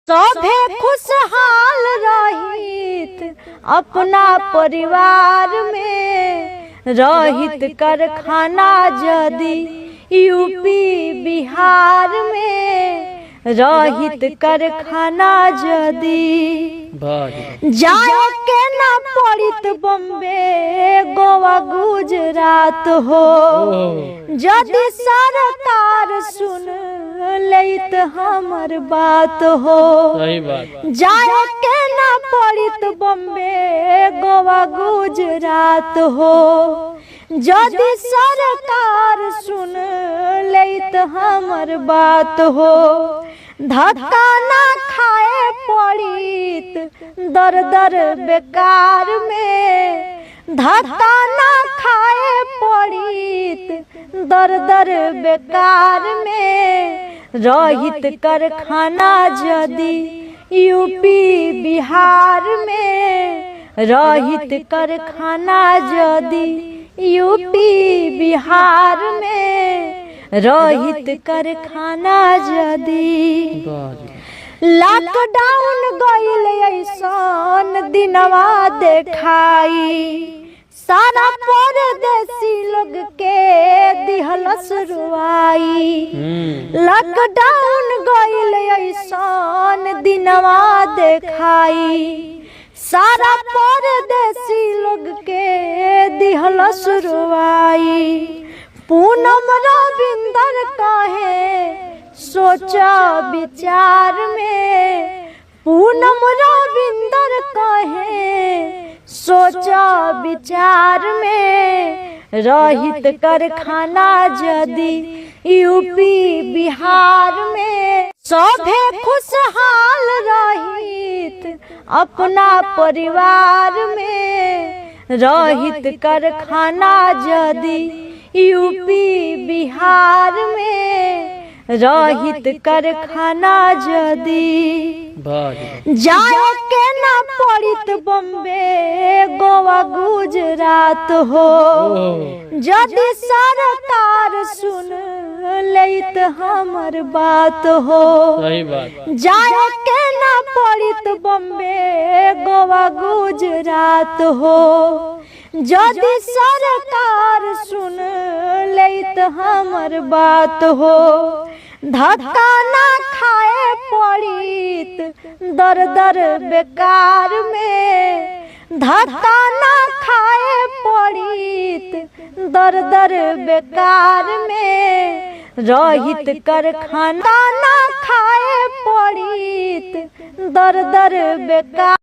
सभे खुशहाल रहित अपना परिवार में, रहित कारखाना जदी यूपी बिहार में, रहित कारखाना जदी जाए के ना पड़ित बम्बे गोवा गुजरात हो। जदि सरकार सुन लेत हमर बात हो, जाए के ना पड़ित बम्बे गोवा गुजरात हो। जदि सरकार सुन लेत हमर बात हो, धक्का ना खाए पड़ित दर दर बेकार में, धक्का ना खाए पड़ित दर दर बेकार में, रहित कारखाना जदी यूपी बिहार में, रहित कारखाना जदी यूपी बिहार में, रहित कारखाना जदी। लॉकडाउन गइल ऐसन दिनवा देखाई, सारा परदेसी लोग के दिहलस रुआई। लॉकडाउन गइल ऐसन दिनवा देखाई, सारा परदेसी लोग के दिहलस रुआई। पूनम रविंदर कहे सोचा विचार में, पूनम रविंदर कहे सोचा विचार में, रहित कारखाना जदी यूपी बिहार में, सभे खुशहाल रहित अपना परिवार में, रहित कारखाना जदी यूपी बिहार में, रहित कारखाना जदी जाए के ना पड़ित बम्बे गोवा गुजरात हो। जदि सरकार सुन लेत हमर बात हो, जाए के ना पड़ित बम्बे गोवा गुजरात हो। जदि सरकार सुन लेत हमर बात हो, धक्का ना खाए पड़ित दर दर बेकार में, धक्का ना खाए पड़ित दर दर बेकार में, रहित कारखाना ना खाए पड़ित दर दर बेकार।